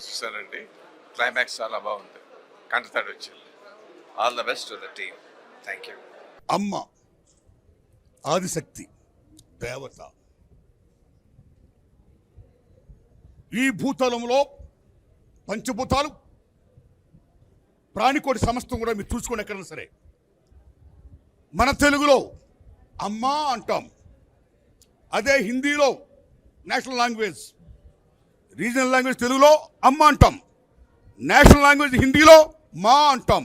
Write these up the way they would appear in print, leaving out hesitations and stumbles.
చూసానండి. క్లైమాక్స్ చాలా బాగుంది. కంటతడి వచ్చింది. All the best to the team. Thank you. అమ్మ ఆదిశక్తి దేవత. ఈ భూతలంలో పంచభూతాలు ప్రాణికోటి సమస్తం కూడా మీరు చూసుకోండి ఎక్కడైనా సరే. మన తెలుగులో అమ్మ అంటాం, అదే హిందీలో నేషనల్ లాంగ్వేజ్, రీజనల్ లాంగ్వేజ్ తెలుగులో అమ్మ అంటాం, నేషనల్ లాంగ్వేజ్ హిందీలో మా అంటాం,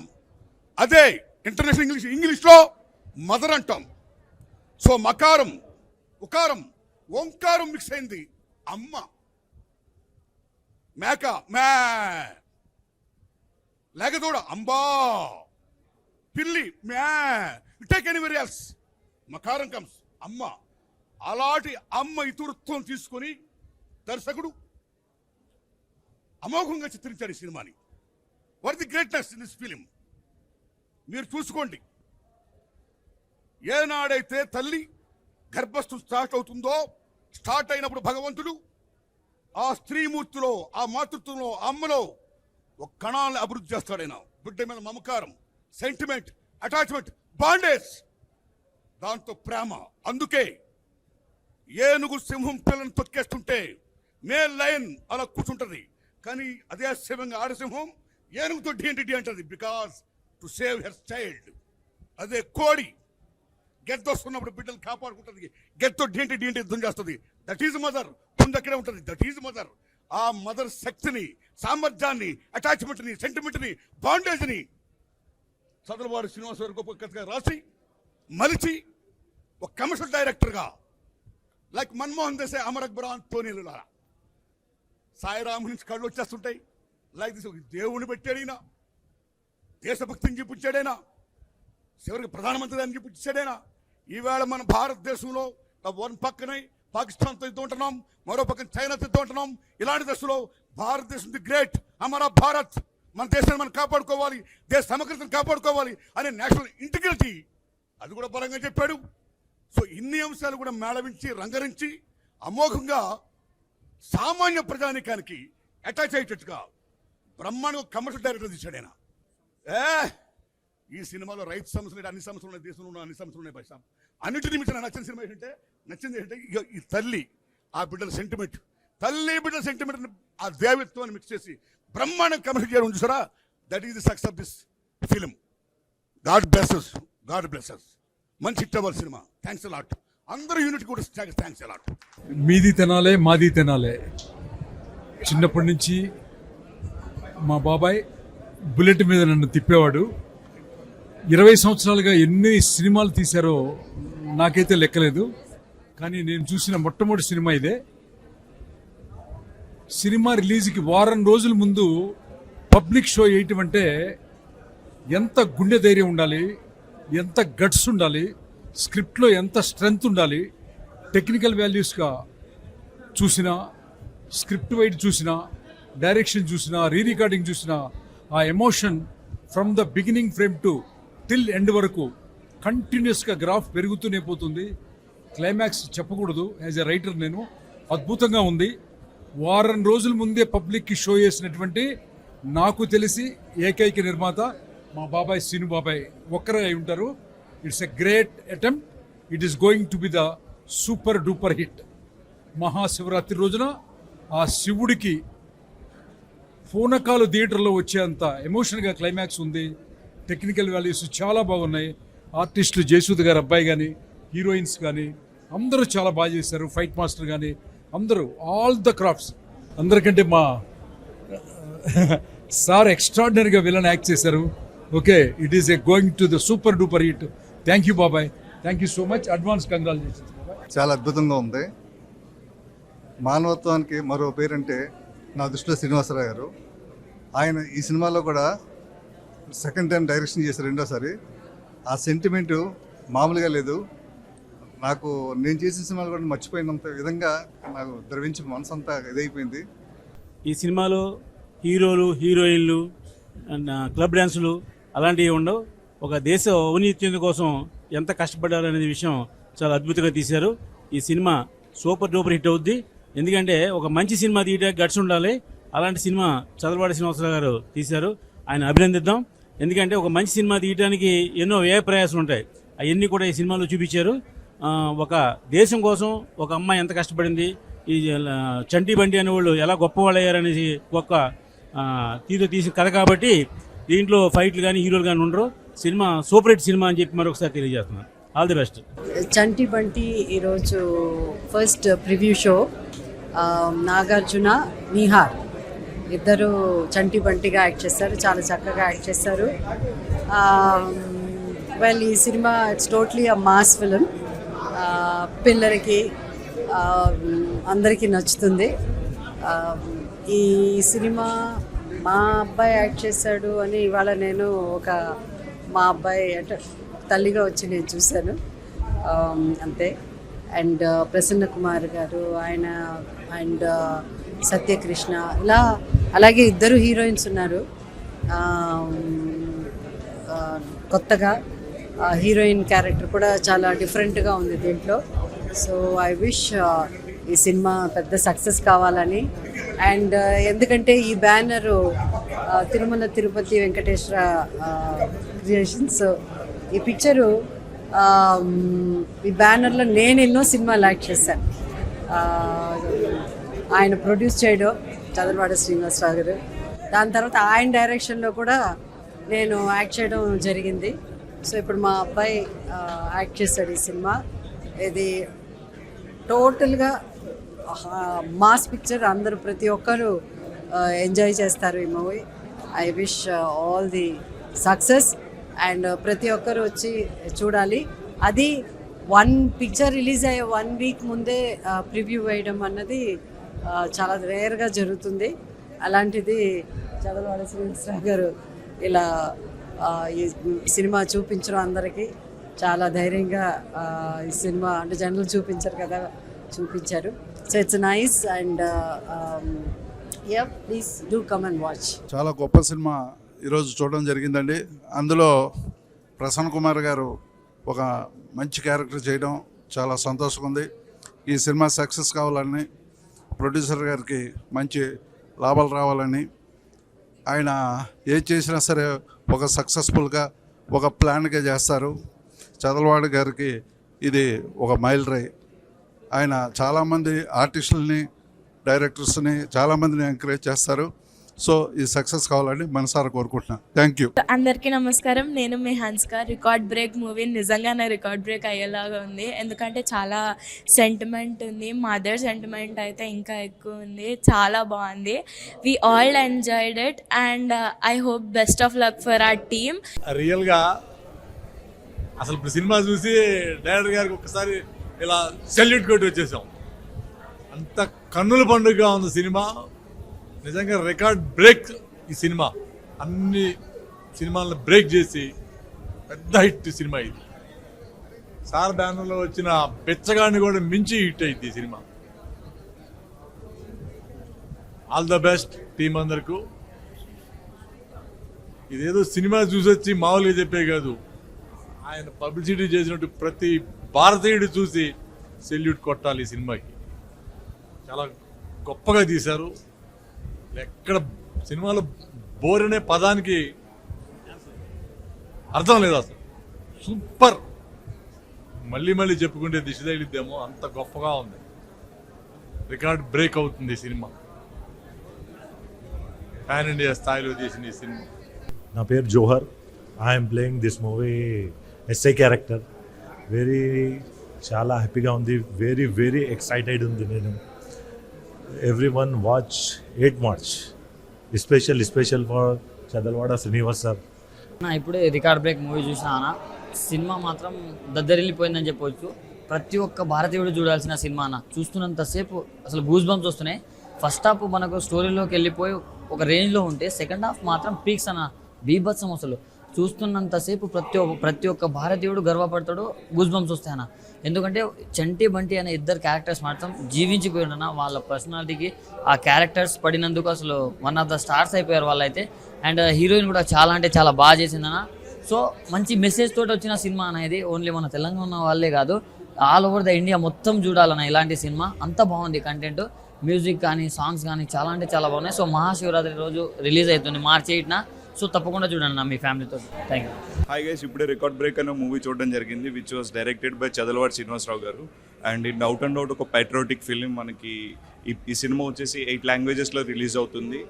అదే ఇంటర్నేషనల్ ఇంగ్లీష్లో మదర్ అంటాం. సో మకారం ఉకారం ఓంకారం మిక్స్ అయింది అమ్మ. మేక మే, లేకదూడ అంబా, పిల్లి మ్యా, టేక్ ఎనీవేర్ ఎల్స్, మకారం కమ్స్ అమ్మ. అలాంటి అమ్మ ఇతరుత్వం తీసుకొని దర్శకుడు అమోఘంగా చిత్రించాడు ఈ సినిమాని. What the greatness in this film మీరు చూసుకోండి. ఏనాడైతే తల్లి గర్భస్థం స్టార్ట్ అవుతుందో, స్టార్ట్ అయినప్పుడు భగవంతుడు ఆ స్త్రీమూర్తిలో, ఆ మాతృత్వంలో, ఆ అమ్మలో ఒక కణాలను అభివృద్ధి చేస్తాడైనా. బిడ్డ మీద మమకారం, సెంటిమెంట్, అటాచ్మెంట్, బాండేజ్, దాంతో ప్రేమ. అందుకే ఏనుగు సింహం పిల్లని తొక్కేస్తుంటే మేల్ లయన్ అలా కూర్చుంటది, కానీ అదే సింహంగా ఆడసింహం ఏనుగుతో డి అంటది, because to save her child. అదే కోడి గెద్దొస్తున్నప్పుడు బిడ్డలు కాపాడుకుంటుంది, గెత్తో డి యుద్ధం చేస్తుంది. That is mother. ముందు అక్కడే ఉంటుంది. That is mother. ఆ మదర్ శక్తిని, సామర్థ్యాన్ని, అటాచ్మెంట్ని, సెంటిమెంట్ని, బాండేజ్ని చదలవాడు శ్రీనివాసరావు గొప్ప కథగా రాసి మలిచి ఒక కమర్షియల్ డైరెక్టర్గా లైక్ మన్మోహన్ దేశాయ్, అమర్ అక్బర్, అంతోనీలులా సాయిరాము నుంచి కళ్ళు వచ్చేస్తుంటాయి. లైక్ దిస్ దేవుని పెట్టాడైనా, దేశభక్తిని చూపించాడైనా, చివరికి ప్రధానమంత్రి అని చూపించాడైనా. ఈవేళ మన భారతదేశంలో వన్ పక్కనే పాకిస్తాన్తో యుద్ధం ఉంటున్నాం, మరో పక్కన చైనాతో యుద్ధం ఉంటున్నాం. ఇలాంటి దశలో భారతదేశం ది గ్రేట్, అమరా భారత్, మన దేశాన్ని మనం కాపాడుకోవాలి, దేశ సమగ్రతను కాపాడుకోవాలి అనే నేషనల్ ఇంటిగ్రిటీ అది కూడా బలంగా చెప్పాడు. సో ఇన్ని అంశాలు కూడా మేళవించి రంగరించి అమోఘంగా సామాన్య ప్రజానికానికి అటాచ్ అయ్యేటట్టుగా బ్రహ్మాండంగా కమర్షియల్ డైరెక్టర్ తీశాడు ఆయన. ఈ సినిమాలో రైతు సమస్యలు, అన్ని సమస్యలు ఉన్నాయి, దేశంలో ఉన్న అన్ని సమస్యలు ఉన్నాయి. పైసా అన్నింటినీ మించిన నచ్చిన సినిమా ఏంటంటే, నచ్చింది ఏంటంటే ఇక ఈ తల్లి ఆ బిడ్డల సెంటిమెంట్, తల్లి బిడ్డల సెంటిమెంట్, ఆ దేవత్వాన్ని మిక్స్ చేసి బ్రహ్మాండం కమర్షియల్ చేయడం చూసారా. That is the success of this film. God blesses, God blesses. మంచి హిట్ అవ్వాలి సినిమా. Thanks a lot. అందరూ యూనిట్ కూడా థ్యాంక్స్ అలాట్. మీది తినాలే, మాది తినాలే. చిన్నప్పటి నుంచి మా బాబాయ్ బుల్లెట్ మీద నన్ను తిప్పేవాడు. 20 సంవత్సరాలుగా ఎన్ని సినిమాలు తీశారో నాకైతే లెక్కలేదు, కానీ నేను చూసిన మొట్టమొదటి సినిమా ఇదే. సినిమా రిలీజ్కి వారం రోజుల ముందు పబ్లిక్ షో వేయటం అంటే ఎంత గుండె ధైర్యం ఉండాలి, ఎంత గట్స్ ఉండాలి, స్క్రిప్ట్లో ఎంత స్ట్రెంగ్త్ ఉండాలి. టెక్నికల్ వాల్యూస్గా చూసినా, స్క్రిప్ట్ వైడ్ చూసినా, డైరెక్షన్ చూసినా, రీ రికార్డింగ్ చూసినా, ఆ emotion from the beginning frame to till end వరకు కంటిన్యూస్గా గ్రాఫ్ పెరుగుతూనే పోతుంది. క్లైమాక్స్ చెప్పకూడదు, యాజ్ ఎ రైటర్ నేను. అద్భుతంగా ఉంది. వారం రోజుల ముందే పబ్లిక్కి షో చేసినటువంటి నాకు తెలిసి ఏకైక నిర్మాత మా బాబాయ్ సీను బాబాయ్ ఒక్కరే అయి ఉంటారు. It's a great attempt. It is going to be the super duper hit. Mahashivratri రోజున ఆ శివుడికి పూనకాలు థియేటర్లో వచ్చేంత ఎమోషన్గా క్లైమాక్స్ ఉంది. టెక్నికల్ వాల్యూస్ చాలా బాగున్నాయి. ఆర్టిస్టులు జయసూద్ గారు అబ్బాయి కానీ, హీరోయిన్స్ కానీ అందరూ చాలా బాగా చేశారు. ఫైట్ మాస్టర్ కానీ అందరూ, ఆల్ ద క్రాఫ్ట్స్. అందరికంటే మా సార్ ఎక్స్ట్రాడినరీగా విలన్ యాక్ట్ చేశారు. Okay, it is a going to the super duper hit. Thank you బాబాయ్, thank you so much. Advance congratulations. చాలా అద్భుతంగా ఉంది. మానవత్వానికి మరో పేరంటే నా దృష్టిలో శ్రీనివాసరావు గారు. ఆయన ఈ సినిమాలో కూడా సెకండ్ టైం డైరెక్షన్ చేశారు, రెండోసారి. ఆ సెంటిమెంటు మామూలుగా లేదు. నాకు నేను చేసిన సినిమాలు కూడా మర్చిపోయినంత విధంగా నాకు ద్రవించి మనసు అంతా ఇదైపోయింది. ఈ సినిమాలో హీరోలు, హీరోయిన్లు, క్లబ్ డ్యాన్సులు అలాంటివి ఉండవు. ఒక దేశ ఔన్నత్యం కోసం ఎంత కష్టపడ్డారు అనే విషయం చాలా అద్భుతంగా తీశారు. ఈ సినిమా సూపర్ డూపర్ హిట్ అవుద్ది. ఎందుకంటే ఒక మంచి సినిమా తీయడానికి గట్స్ ఉండాలి. అలాంటి సినిమా చదలవాడ శ్రీనివాసరావు గారు తీశారు. ఆయన అభినందిద్దాం. ఎందుకంటే ఒక మంచి సినిమా తీయడానికి ఎన్నో వ్యయ ప్రయాసాలు ఉంటాయి. అవన్నీ కూడా ఈ సినిమాలో చూపించారు. ఒక దేశం కోసం ఒక అమ్మాయి ఎంత కష్టపడింది, ఈ చంటి బండి అనే వాళ్ళు ఎలా గొప్పవాళ్ళు అయ్యారనేసి ఒక తీరు తీసిన కథ కాబట్టి దీంట్లో ఫైట్లు కానీ హీరోలు కానీ ఉండరు. సినిమా సూపర్ హిట్ సినిమా అని చెప్పి మరొకసారి తెలియజేస్తున్నాను. All the best. Chanti Banti ఈరోజు first preview show. Nagarjuna, Nihar ఇద్దరు చంటి బంటిగా యాక్ట్ చేస్తారు. చాలా చక్కగా యాక్ట్ చేస్తారు. వెల్, ఈ cinema it's totally a mass film. పిల్లలకి అందరికీ నచ్చుతుంది. ఈ సినిమా మా అబ్బాయి యాక్ట్ చేశాడు అని ఇవాళ నేను మా అబ్బాయి అంటే తల్లిగా వచ్చి నేను చూశాను అంతే. అండ్ ప్రసన్న కుమార్ గారు ఆయన అండ్ సత్యకృష్ణ ఇలా అలాగే ఇద్దరు హీరోయిన్స్ ఉన్నారు. కొత్తగా హీరోయిన్ క్యారెక్టర్ కూడా చాలా డిఫరెంట్గా ఉంది దీంట్లో. సో ఐ విష్ ఈ సినిమా పెద్ద సక్సెస్ కావాలని. అండ్ ఎందుకంటే ఈ బ్యానరు తిరుమల తిరుపతి వెంకటేశ్వర క్రియేషన్స్. ఈ పిక్చరు ఈ బ్యానర్లో నేను ఎన్నో సినిమాలు యాక్ట్ చేశాను. ఆయన ప్రొడ్యూస్ చేయడం చదలవాడ శ్రీనివాసరావు గారు. దాని తర్వాత ఆయన డైరెక్షన్లో కూడా నేను యాక్ట్ చేయడం జరిగింది. సో ఇప్పుడు మా అబ్బాయి యాక్ట్ చేశాడు ఈ సినిమా. ఇది టోటల్గా మాస్ పిక్చర్. అందరూ ప్రతి ఒక్కరు ఎంజాయ్ చేస్తారు ఈ movie. I wish all the success. And ప్రతి ఒక్కరు వచ్చి చూడాలి. అది పిక్చర్ రిలీజ్ అయ్యే 1 వీక్ ముందే ప్రివ్యూ వేయడం అన్నది చాలా రేర్గా జరుగుతుంది. అలాంటిది చదలవాడ శ్రీనివాసరావు గారు ఇలా ఈ సినిమా చూపించడం అందరికీ చాలా ధైర్యంగా ఈ సినిమా అంటే జనరల్ చూపించారు కదా, చూపించారు. So it's nice. And please do come and watch. చాలా గొప్ప సినిమా ఈరోజు చూడడం జరిగిందండి. అందులో ప్రసన్న కుమార్ గారు ఒక మంచి క్యారెక్టర్ చేయడం చాలా సంతోషంగా ఉంది. ఈ సినిమా సక్సెస్ కావాలని, ప్రొడ్యూసర్ గారికి మంచి లాభాలు రావాలని, ఆయన ఏం చేసినా సరే ఒక సక్సెస్ఫుల్గా ఒక ప్లాన్గా చేస్తారు. చదలవాడ గారికి ఇది ఒక మైల్ రైల్. ఆయన చాలామంది ఆర్టిస్టులని, డైరెక్టర్స్ని చాలామందిని ఎంకరేజ్ చేస్తారు. సో ఈ సక్సెస్ కావాలని మనసారా కోరుకుంటున్నాను. Thank you. అందరికీ నమస్కారం. నేను మీ హన్స్క. రికార్డ్ బ్రేక్ మూవీ నిజంగానే రికార్డ్ బ్రేక్ అయ్యేలాగా ఉంది. ఎందుకంటే చాలా సెంటిమెంట్ ఉంది. మదర్ సెంటిమెంట్ అయితే ఇంకా ఎక్కువ ఉంది. చాలా బాగుంది. We all enjoyed it and I hope best of luck for our team. రియల్గా అసలు ఇప్పుడు సినిమా చూసి డైరెక్టర్ గారికి ఒక్కసారి ఇలా సెల్యూట్ కొట్టి వచ్చేసాం. అంత కన్నుల పండుగగా ఉంది సినిమా. నిజంగా రికార్డ్ బ్రేక్ ఈ సినిమా. అన్ని సినిమాలను బ్రేక్ చేసి పెద్ద హిట్ సినిమా ఇది. సార్ బ్యానర్లో వచ్చిన బెచ్చగాడిని కూడా మించి హిట్ అయింది ఈ cinema. All the best team అందరికీ. ఇదేదో సినిమా చూసొచ్చి మామూలుగా చెప్పే కాదు, ఆయన పబ్లిసిటీ చేసినట్టు ప్రతి భారతీయుడు చూసి సెల్యూట్ కొట్టాలి ఈ సినిమాకి. చాలా గొప్పగా తీశారు. ఎక్కడ సినిమాలో బోర్ అనే పదానికి అర్థం లేదు అసలు. సూపర్. మళ్ళీ మళ్ళీ చెప్పుకుంటే దిశ తగిలిద్దేమో, అంత గొప్పగా ఉంది. రికార్డ్ బ్రేక్ అవుతుంది ఈ సినిమా. పాన్ ఇండియా స్థాయిలో తీసిన ఈ సినిమా. నా పేరు Johar. I'm playing this movie SI character. చాలా హ్యాపీగా ఉంది. వెరీ ఎక్సైటెడ్ ఉంది నేను. Everyone watch 8 March special for Chadalavada Srinivas sir. ఇప్పుడే రికార్డ్ బ్రేక్ మూవీ చూసినా. సినిమా మాత్రం దద్దరిల్లిపోయిందని చెప్పవచ్చు. ప్రతి ఒక్క భారతీయుడు చూడాల్సిన సినిమా అన్న. చూస్తున్నంతసేపు అసలు గూస్ బంప్స్ వస్తున్నాయి. ఫస్ట్ హాఫ్ మనకు స్టోరీలోకి వెళ్ళిపోయి ఒక రేంజ్లో ఉంటే సెకండ్ హాఫ్ మాత్రం పీక్స్ అన్న, బీభత్సం. అసలు చూస్తున్నంతసేపు ప్రతి ఒక్క భారతీయుడు గర్వపడతాడు, గూస్ బంప్స్ వస్తాయన్న. ఎందుకంటే చంటి బంటి అనే ఇద్దరు క్యారెక్టర్స్ మాత్రం జీవించిపోయిన వాళ్ళ పర్సనాలిటీకి ఆ క్యారెక్టర్స్ పడినందుకు అసలు 1 of the స్టార్స్ అయిపోయారు వాళ్ళైతే. అండ్ హీరోయిన్ కూడా చాలా అంటే చాలా బాగా చేసిందన్న. సో మంచి మెసేజ్ తోటి వచ్చిన సినిమా అనేది ఓన్లీ మన తెలంగాణ వాళ్ళే కాదు, ఆల్ ఓవర్ ద ఇండియా మొత్తం చూడాలన్న ఇలాంటి సినిమా. అంత బాగుంది కంటెంట్. మ్యూజిక్ కానీ సాంగ్స్ కానీ చాలా అంటే చాలా బాగున్నాయి. సో మహాశివరాత్రి రోజు రిలీజ్ అవుతుంది March 8న. సో తప్పకుండా చూడండి మీ ఫ్యామిలీతో. Thank you. హాయ్ గైస్, ఇప్పుడే రికార్డ్ బ్రేక్ అనే మూవీ చూడడం జరిగింది, which was directed by Chadalavadi Srinivasarao గారు. And it out and out ఒక पैट्रियोटिक ఫిలిం. మనకి ఈ సినిమా వచ్చేసి 8 లాంగ్వేజెస్లో రిలీజ్ అవుతుంది.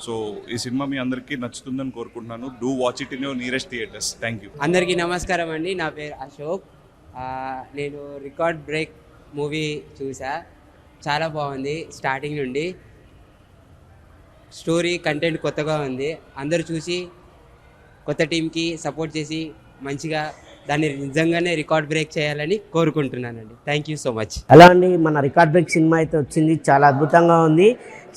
సో ఈ సినిమా మీ అందరికీ నచ్చుతుందని కోరుకుంటున్నాను. Do watch it in your nearest theatres. Thank you. అందరికీ నమస్కారం అండి. నా పేరు అశోక్. నేను రికార్డ్ బ్రేక్ మూవీ చూసా. చాలా బాగుంది. స్టార్టింగ్ నుండి స్టోరీ కంటెంట్ కొత్తగా ఉంది. అందరూ చూసి కొత్త టీంకి సపోర్ట్ చేసి మంచిగా దాన్ని నిజంగానే రికార్డ్ బ్రేక్ చేయాలని కోరుకుంటున్నానండి. Thank you so much. అలా అండి, మన రికార్డ్ బ్రేక్ సినిమా అయితే వచ్చింది. చాలా అద్భుతంగా ఉంది.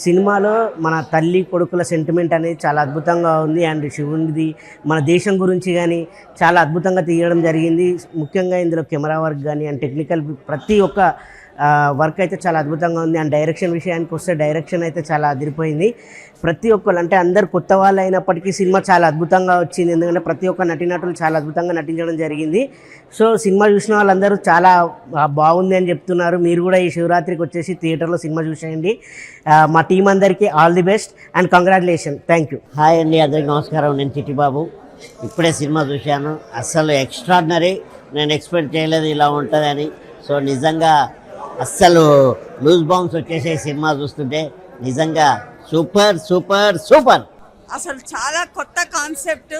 సినిమాలో మన తల్లి కొడుకుల సెంటిమెంట్ అనేది చాలా అద్భుతంగా ఉంది. అండ్ శివునిది మన దేశం గురించి కానీ చాలా అద్భుతంగా తీయడం జరిగింది. ముఖ్యంగా ఇందులో కెమెరా వర్క్ కానీ అండ్ టెక్నికల్ ప్రతి ఒక్క వర్క్ అయితే చాలా అద్భుతంగా ఉంది. అండ్ డైరెక్షన్ విషయానికి వస్తే డైరెక్షన్ అయితే చాలా అదిరిపోయింది. ప్రతి ఒక్కరు అంటే అందరు కొత్త వాళ్ళు అయినప్పటికీ సినిమా చాలా అద్భుతంగా వచ్చింది. ఎందుకంటే ప్రతి ఒక్క నటీనటులు చాలా అద్భుతంగా నటించడం జరిగింది. సో సినిమా చూసిన వాళ్ళందరూ చాలా బాగుంది అని చెప్తున్నారు. మీరు కూడా ఈ శివరాత్రికి వచ్చేసి థియేటర్లో సినిమా చూసేయండి. మా టీం అందరికీ all the best and congratulation. Thank you. Hi అండి, అందరికీ నమస్కారం. నేను చిట్టిబాబు. ఇప్పుడే సినిమా చూశాను. అస్సలు ఎక్స్ట్రాడినరీ. నేను ఎక్స్పెక్ట్ చేయలేదు ఇలా ఉంటుందని. సో నిజంగా అస్సలు లూజ్ బాంబ్స్ వచ్చేసే సినిమా చూస్తుంటే నిజంగా సూపర్ సూపర్ సూపర్. అసలు చాలా కొత్త కాన్సెప్ట్.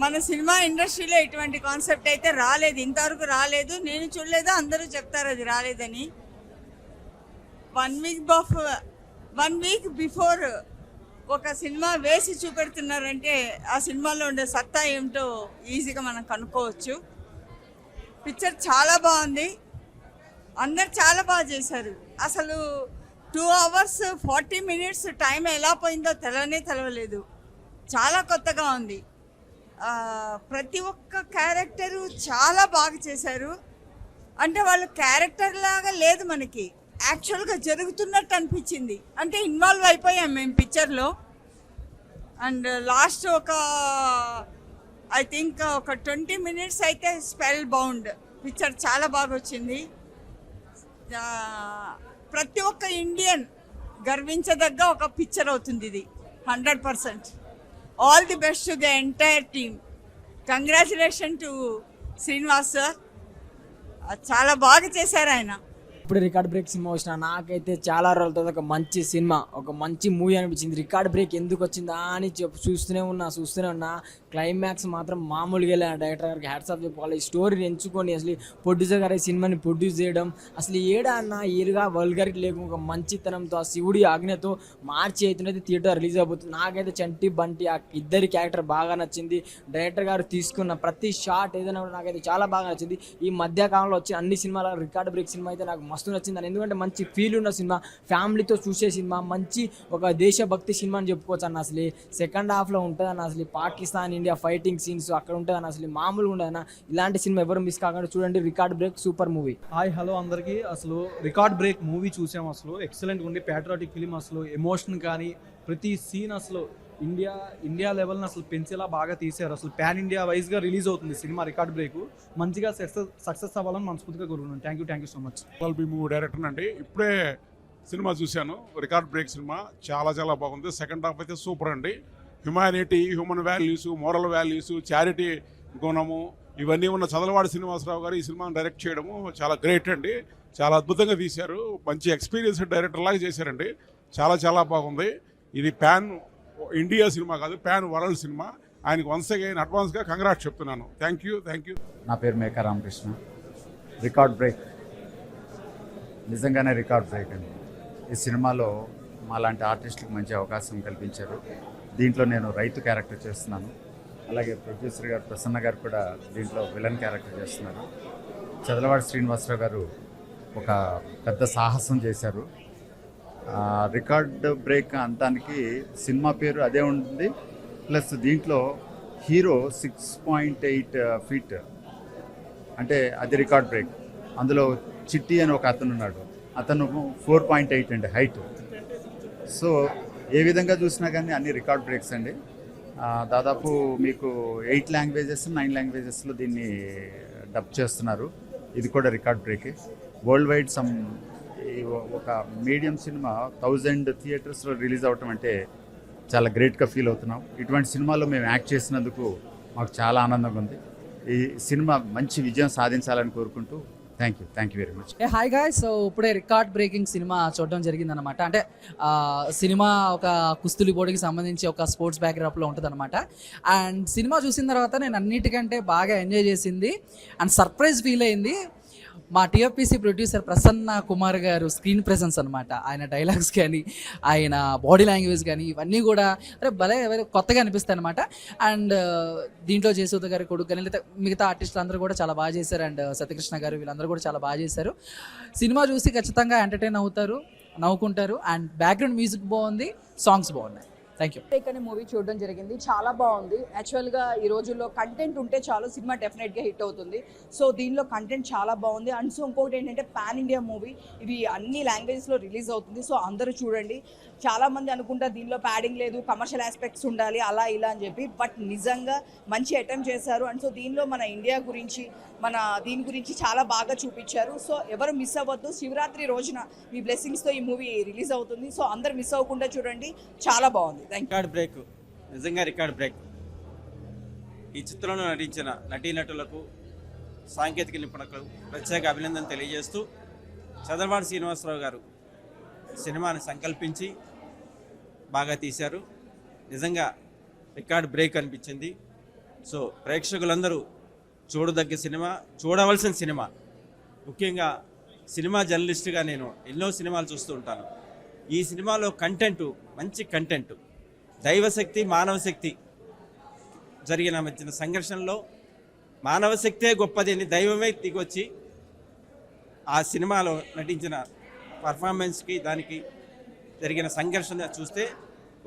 మన సినిమా ఇండస్ట్రీలో ఇటువంటి కాన్సెప్ట్ అయితే రాలేదు, ఇంతవరకు రాలేదు. నేను చూడలేదు, అందరూ చెప్తారు అది రాలేదని. 1 వీక్ బిఫోర్ ఒక సినిమా వేసి చూపెడుతున్నారంటే ఆ సినిమాలో ఉండే సత్తా ఏమిటో ఈజీగా మనం కనుక్కోవచ్చు. పిక్చర్ చాలా బాగుంది. అందరు చాలా బాగా చేశారు. అసలు 2 hours 40 minutes టైం ఎలా పోయిందో తెలవలేదు. చాలా కొత్తగా ఉంది. ప్రతి ఒక్క క్యారెక్టరు చాలా బాగా చేశారు. అంటే వాళ్ళు క్యారెక్టర్ లాగా లేదు, మనకి యాక్చువల్గా జరుగుతున్నట్టు అనిపించింది. అంటే ఇన్వాల్వ్ అయిపోయాం మేము పిక్చర్లో. అండ్ లాస్ట్ ఐ థింక్ ఒక 20 minutes అయితే స్పెల్ బౌండ్. పిక్చర్ చాలా బాగా వచ్చింది. ప్రతి ఒక్క ఇండియన్ గర్వించదగ్గ ఒక పిక్చర్ అవుతుంది ఇది 100%. All the best to the entire team. Congratulation to Srinivas sir. చాలా బాగా చేశారు ఆయన. ఇప్పుడు రికార్డ్ బ్రేక్ సినిమా వచ్చిన నాకైతే చాలా రోజుల తర్వాత ఒక మంచి సినిమా, ఒక మంచి మూవీ అనిపించింది. రికార్డ్ బ్రేక్ ఎందుకు వచ్చిందా అని చూస్తూనే ఉన్నా. క్లైమాక్స్ మాత్రం మామూలుగా వెళ్ళాను. డైరెక్టర్ గారికి హ్యాట్స్ ఆఫ్ చెప్పాలి. ఈ స్టోరీని ఎంచుకొని అసలు ప్రొడ్యూసర్ గారి సినిమాని ప్రొడ్యూస్ చేయడం అసలు ఏడా అన్న ఏరుగా వల్గరిటీ లేకుండా ఒక మంచితనంతో ఆ శివుడి ఆజ్ఞతో March 8న అయితే థియేటర్ రిలీజ్ అయిపోతుంది. నాకైతే చంటి బంటి ఆ ఇద్దరి క్యారెక్టర్ బాగా నచ్చింది. డైరెక్టర్ గారు తీసుకున్న ప్రతి షాట్ ఏదైనా నాకైతే చాలా బాగా నచ్చింది. ఈ మధ్యకాలంలో వచ్చిన అన్ని సినిమాల రికార్డ్ బ్రేక్ సినిమా అయితే నాకు మస్తు నచ్చింది. ఎందుకంటే మంచి ఫీల్ ఉన్న సినిమా, ఫ్యామిలీతో చూసే సినిమా, మంచి ఒక దేశభక్తి సినిమా అని చెప్పుకోవచ్చు అన్న. అసలు సెకండ్ హాఫ్లో ఉంటుంది అన్న. అసలు పాకిస్తాన్ ఇండియా ఫైటింగ్ సీన్స్ అక్కడ ఉంటుంది అన్న. అసలు మామూలుగా ఉండదు అన్న. ఇలాంటి సినిమా ఎవరు మిస్ కాకుండా చూడండి. Record break super movie. Hi hello అందరికీ. అసలు రికార్డ్ బ్రేక్ మూవీ చూసాము. అసలు ఎక్సలెంట్గా ఉండి ప్యాట్రియాటిక్ ఫిలిం. అసలు ఎమోషన్ కానీ ప్రతి సీన్ అసలు ఇండియా లెవెల్ని అసలు పెంచేలా బాగా తీశారు. అసలు పాన్ ఇండియా వైజ్గా రిలీజ్ అవుతుంది సినిమా రికార్డ్ బ్రేక్. మంచిగా సక్సెస్ అవ్వాలని మనస్ఫూర్తిగా కోరుకుంటున్నాను. Thank you so much. Movie director అండి. ఇప్పుడే సినిమా చూశాను. రికార్డ్ బ్రేక్ సినిమా చాలా బాగుంది. సెకండ్ హాఫ్ అయితే సూపర్ అండి. Humanity, human values, moral values, charity గుణము ఇవన్నీ ఉన్న చదలవాడి శ్రీనివాసరావు గారు ఈ సినిమాని డైరెక్ట్ చేయడము చాలా గ్రేట్ అండి. చాలా అద్భుతంగా తీశారు. మంచి ఎక్స్పీరియన్స్డ్ డైరెక్టర్ లాగా చేశారండి. చాలా బాగుంది. ఇది పాన్ ఇండియా సినిమా కాదు, పాన్ వరల్డ్ సినిమా. ఆయనకు వన్స్ అగైన్ అడ్వాన్స్గా కంగ్రాట్స్ చెప్తున్నాను. Thank you. నా పేరు మేకా రామకృష్ణ. రికార్డ్ బ్రేక్ నిజంగానే రికార్డ్ బ్రేక్ అండి. ఈ సినిమాలో మాలాంటి ఆర్టిస్టులకు మంచి అవకాశం కల్పించారు. దీంట్లో నేను రైతు క్యారెక్టర్ చేస్తున్నాను. అలాగే ప్రొడ్యూసర్ గారు ప్రసన్న గారు కూడా దీంట్లో విలన్ క్యారెక్టర్ చేస్తున్నారు. చదలవాడి శ్రీనివాసరావు గారు ఒక పెద్ద సాహసం చేశారు. రికార్డ్ బ్రేక్ అంతానికి సినిమా పేరు అదే ఉంటుంది. ప్లస్ దీంట్లో హీరో 6.8 feet అంటే అది రికార్డ్ బ్రేక్. అందులో చిట్టి అని ఒక అతను ఉన్నాడు. అతను 4.8 అండి హైట్. సో ఏ విధంగా చూసినా కానీ అన్ని రికార్డ్ బ్రేక్స్ అండి. దాదాపు మీకు 8 లాంగ్వేజెస్ 9 లాంగ్వేజెస్లో దీన్ని డబ్ చేస్తున్నారు. ఇది కూడా రికార్డ్ బ్రేకే. వరల్డ్ వైడ్ ఒక మీడియం సినిమా 1000 థియేటర్స్లో రిలీజ్ అవటం అంటే చాలా గ్రేట్గా ఫీల్ అవుతున్నాం. ఇటువంటి సినిమాలో మేము యాక్ట్ చేసినందుకు మాకు చాలా ఆనందంగా ఉంది. ఈ సినిమా మంచి విజయం సాధించాలని కోరుకుంటూ thank you very much. Hi guys, so ఇప్పుడే రికార్డ్ బ్రేకింగ్ సినిమా చూడడం జరిగిందనమాట. అంటే సినిమా ఒక కుస్తీ పోటీకి సంబంధించి ఒక స్పోర్ట్స్ బ్యాక్డ్రాప్లో ఉంటుంది అనమాట. అండ్ సినిమా చూసిన తర్వాత నేను అన్నిటికంటే బాగా ఎంజాయ్ చేసింది అండ్ సర్ప్రైజ్ ఫీల్ అయింది మా టీఎఫ్పీసీ ప్రొడ్యూసర్ ప్రసన్న కుమార్ గారు స్క్రీన్ ప్రెసెన్స్ అనమాట. ఆయన డైలాగ్స్ కానీ ఆయన బాడీ లాంగ్వేజ్ కానీ ఇవన్నీ కూడా భలే కొత్తగా అనిపిస్తాయి అనమాట. అండ్ దీంట్లో జయసూద గారి కొడుకు కానీ లేదా మిగతా ఆర్టిస్టులు అందరూ కూడా చాలా బాగా చేశారు. అండ్ సత్యకృష్ణ గారు వీళ్ళందరూ కూడా చాలా బాగా చేశారు. సినిమా చూసి ఖచ్చితంగా ఎంటర్టైన్ అవుతారు, నవ్వుకుంటారు. అండ్ బ్యాక్గ్రౌండ్ మ్యూజిక్ బాగుంది, సాంగ్స్ బాగున్నాయి. Thank you. బ్రేక్ అనే మూవీ చూడడం జరిగింది, చాలా బాగుంది. యాక్చువల్గా ఈ రోజుల్లో కంటెంట్ ఉంటే చాలు, సినిమా డెఫినెట్గా హిట్ అవుతుంది. సో దీనిలో కంటెంట్ చాలా బాగుంది. అండ్ సో ఇంకొకటి ఏంటంటే పాన్ ఇండియా మూవీ, ఇవి అన్ని లాంగ్వేజెస్లో రిలీజ్ అవుతుంది. సో అందరూ చూడండి. చాలామంది అనుకుంటారు దీనిలో ప్యాడింగ్ లేదు, కమర్షియల్ ఆస్పెక్ట్స్ ఉండాలి అలా ఇలా అని చెప్పి, బట్ నిజంగా మంచి అటెంప్ట్ చేశారు. అండ్ సో దీనిలో మన ఇండియా గురించి దీని గురించి చాలా బాగా చూపించారు. సో ఎవరు మిస్ అవ్వద్దు. శివరాత్రి రోజున మీ బ్లెస్సింగ్స్తో ఈ మూవీ రిలీజ్ అవుతుంది. సో అందరు మిస్ అవ్వకుండా చూడండి, చాలా బాగుంది. రికార్డ్ బ్రేక్, నిజంగా రికార్డ్ బ్రేక్. ఈ చిత్రంలో నటించిన నటీనటులకు, సాంకేతిక నిపుణులకు ప్రత్యేక అభినందన తెలియజేస్తూ చదలవాడ శ్రీనివాసరావు గారు సినిమాని సంకల్పించి బాగా తీశారు. నిజంగా రికార్డ్ బ్రేక్ అనిపించింది. సో ప్రేక్షకులందరూ చూడదగ్గ సినిమా, చూడవలసిన సినిమా. ముఖ్యంగా సినిమా జర్నలిస్ట్గా నేను ఎన్నో సినిమాలు చూస్తూ ఉంటాను. ఈ సినిమాలో కంటెంట్, మంచి కంటెంట్, దైవశక్తి మానవశక్తి జరిగిన మధ్యన సంఘర్షణలో మానవశక్తే గొప్పది అని దైవమే దిగొచ్చి ఆ సినిమాలో నటించిన పర్ఫార్మెన్స్కి దానికి జరిగిన సంఘర్షణ చూస్తే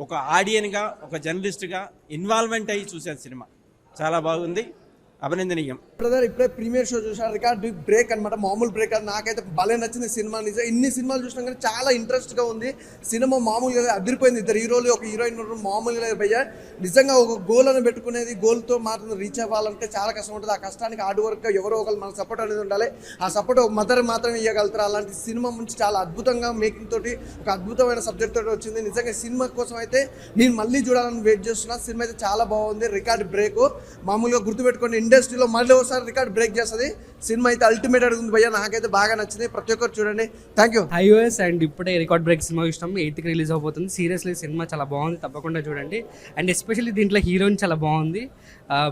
ఒక ఆడియన్గా, ఒక జర్నలిస్ట్గా ఇన్వాల్వ్మెంట్ అయ్యి చూశాను. సినిమా చాలా బాగుంది, అభినందనీయం. బ్రదర్ ఇప్పుడే ప్రీమియర్ షో చూసాను, రికార్డ్ బ్రేక్ అనమాట. మామూలు బ్రేక్ అది నాకైతే భలే నచ్చింది సినిమా. నిజం ఇన్ని సినిమాలు చూసినా కానీ చాలా ఇంట్రెస్ట్గా ఉంది సినిమా. మామూలుగా అదిరిపోయింది. 2 హీరోలు, ఒక హీరోయిన్ మామూలుగా భయ్యా. నిజంగా ఒక గోల్ అని పెట్టుకునేది, గోల్తో మాత్రం రీచ్ అవ్వాలంటే చాలా కష్టం ఉంటుంది. ఆ కష్టానికి హార్డ్ వర్క్గా ఎవరో ఒకరు మన సపోర్ట్ అనేది ఉండాలి. ఆ సపోర్ట్ ఒక మదర్ మాత్రమే ఇవ్వగలుగుతారు. అలాంటి సినిమా నుంచి చాలా అద్భుతంగా మేకింగ్ తోటి, ఒక అద్భుతమైన సబ్జెక్ట్ తోటి వచ్చింది. నిజంగా సినిమా కోసం అయితే నేను మళ్ళీ చూడాలని వెయిట్ చేస్తున్నా. సినిమా అయితే చాలా బాగుంది. రికార్డ్ బ్రేక్ మామూలుగా గుర్తుపెట్టుకోండి, ఇండస్ట్రీలో మళ్ళీ ఒకసారి రికార్డ్ బ్రేక్ చేస్తుంది. సినిమా అయితే అల్టిమేట్ అడుగుతుంది భయ్యా. నాకైతే బాగా నచ్చింది. ప్రతి ఒక్కరు చూడండి. Thank you. ఐఓఎస్ అండ్ ఇప్పుడే రికార్డ్ బ్రేక్ సినిమా చూసినాం. 8th రిలీజ్ అవబోతుంది. సీరియస్లీ సినిమా చాలా బాగుంది, తప్పకుండా చూడండి. అండ్ ఎస్పెషల్లీ దీంట్లో హీరోయిన్ చాలా బాగుంది.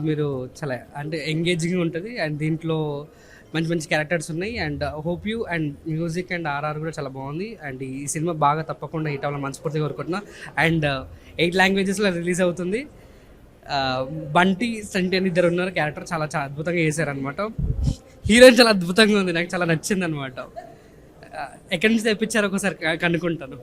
మీరు చాలా అంటే ఎంగేజింగ్ ఉంటుంది. అండ్ దీంట్లో మంచి మంచి క్యారెక్టర్స్ ఉన్నాయి. And hope you and music and RR కూడా చాలా బాగుంది. అండ్ ఈ సినిమా బాగా తప్పకుండా హిట్ అవ్వాలని మనస్ఫూర్తిగా కోరుకుంటున్నా. అండ్ 8 లాంగ్వేజెస్లో రిలీజ్ అవుతుంది. బంటి సంటి అని 2 ఉన్నారు. క్యారెక్టర్ చాలా చాలా అద్భుతంగా చేశారనమాట. హీరోయిన్ చాలా అద్భుతంగా ఉంది, నాకు చాలా నచ్చింది అనమాట. ఎక్కడి నుంచి తెప్పించారో ఒకసారి కనుక్కుంటాను.